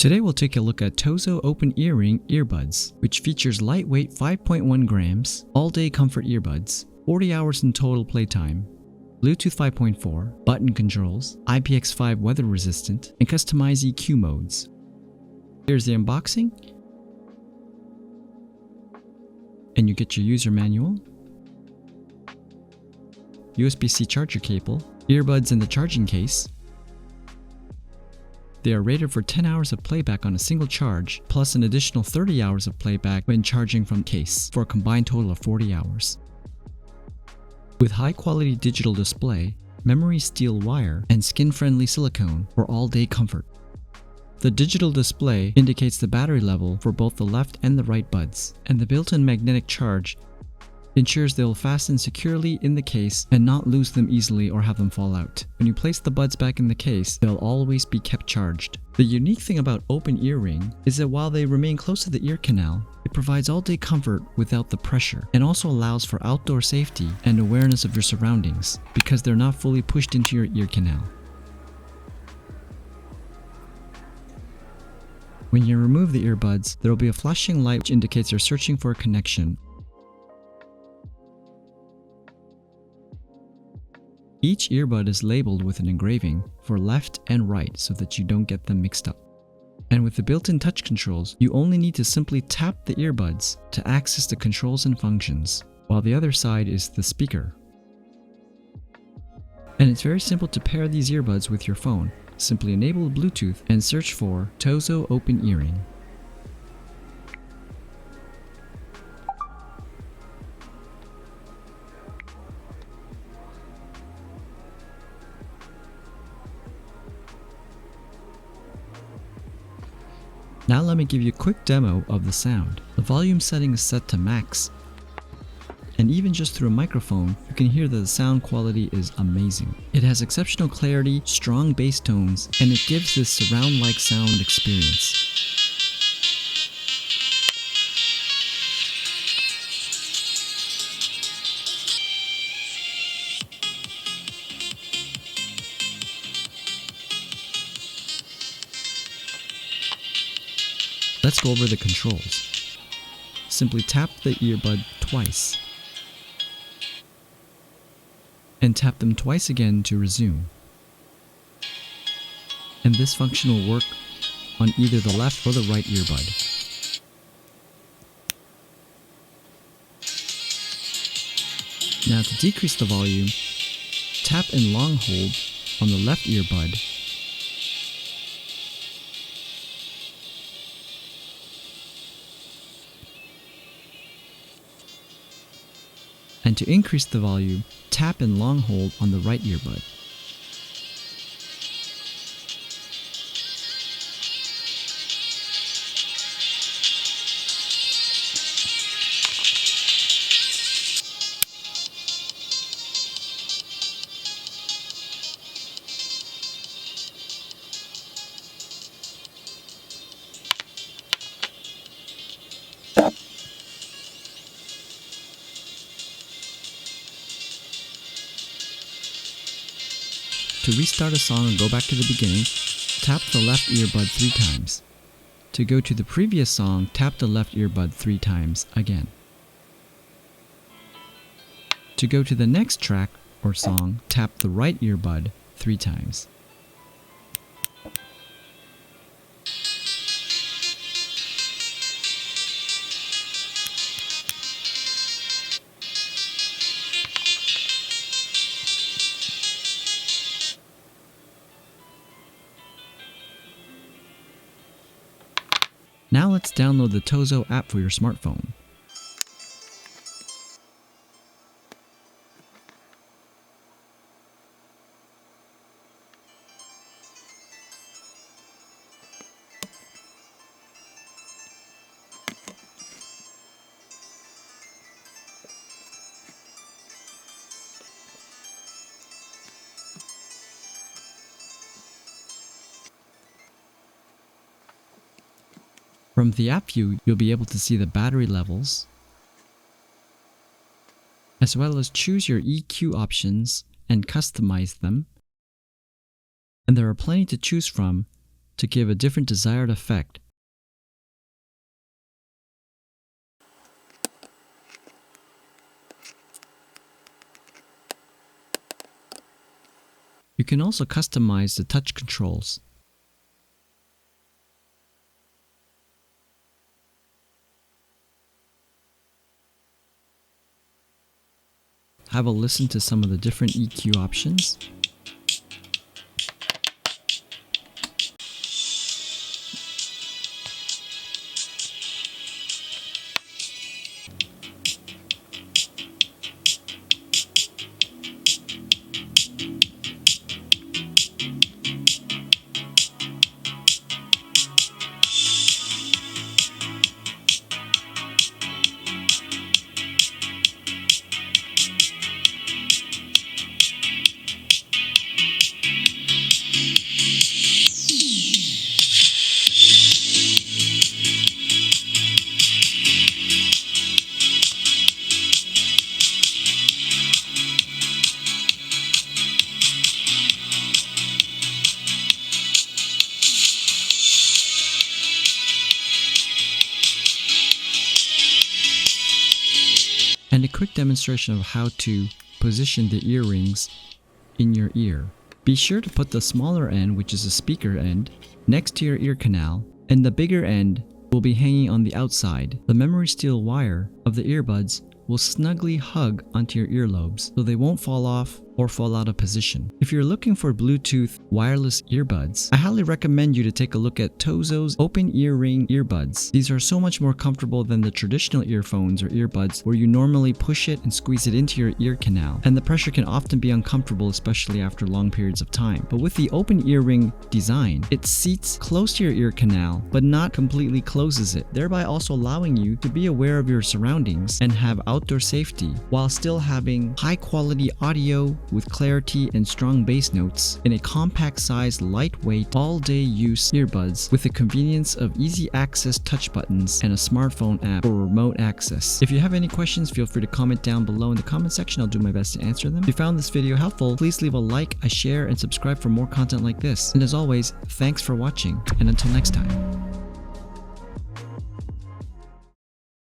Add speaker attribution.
Speaker 1: Today we'll take a look at Tozo Open Earring Earbuds, which features lightweight 5.1 grams, all-day comfort earbuds, 40 hours in total playtime, Bluetooth 5.4, button controls, IPX5 weather resistant, and customized EQ modes. Here's the unboxing, and you get your user manual, USB-C charger cable, earbuds in the charging case. They are rated for 10 hours of playback on a single charge, plus an additional 30 hours of playback when charging from the case, for a combined total of 40 hours. With high-quality digital display, memory steel wire, and skin-friendly silicone for all-day comfort. The digital display indicates the battery level for both the left and the right buds, and the built-in magnetic charge ensures they will fasten securely in the case and not lose them easily or have them fall out. When you place the buds back in the case, they'll always be kept charged. The unique thing about Open Earring is that while they remain close to the ear canal, it provides all-day comfort without the pressure, and also allows for outdoor safety and awareness of your surroundings because they're not fully pushed into your ear canal. When you remove the earbuds, there will be a flashing light which indicates you're searching for a connection. Each earbud is labeled with an engraving for left and right so that you don't get them mixed up. And with the built-in touch controls, you only need to simply tap the earbuds to access the controls and functions, while the other side is the speaker. And it's very simple to pair these earbuds with your phone. Simply enable Bluetooth and search for Tozo Open Earring. Now let me give you a quick demo of the sound. The volume setting is set to max, and even just through a microphone, you can hear that the sound quality is amazing. It has exceptional clarity, strong bass tones, and it gives this surround-like sound experience. Let's go over the controls. Simply tap the earbud twice, and tap them twice again to resume. And this function will work on either the left or the right earbud. Now to decrease the volume, tap and long hold on the left earbud, and to increase the volume, tap and long hold on the right earbud. To restart a song and go back to the beginning, tap the left earbud 3 times. To go to the previous song, tap the left earbud 3 times again. To go to the next track or song, tap the right earbud 3 times. Now let's download the Tozo app for your smartphone. From the app view, you'll be able to see the battery levels, as well as choose your EQ options and customize them. And there are plenty to choose from to give a different desired effect. You can also customize the touch controls. Have a listen to some of the different EQ options. And a quick demonstration of how to position the earrings in your ear. Be sure to put the smaller end, which is the speaker end, next to your ear canal, and the bigger end will be hanging on the outside. The memory steel wire of the earbuds will snugly hug onto your earlobes so they won't fall off or fall out of position. If you're looking for Bluetooth wireless earbuds, I highly recommend you to take a look at Tozo's open ear ring earbuds. These are so much more comfortable than the traditional earphones or earbuds where you normally push it and squeeze it into your ear canal, and the pressure can often be uncomfortable, especially after long periods of time. But with the open ear ring design, it seats close to your ear canal but not completely closes it, thereby also allowing you to be aware of your surroundings and have outdoor safety while still having high quality audio with clarity and strong bass notes in a compact size, lightweight, all-day use earbuds with the convenience of easy access touch buttons and a smartphone app for remote access. If you have any questions, feel free to comment down below in the comment section. I'll do my best to answer them. If you found this video helpful, please leave a like, a share, and subscribe for more content like this. And as always, thanks for watching, and until next time.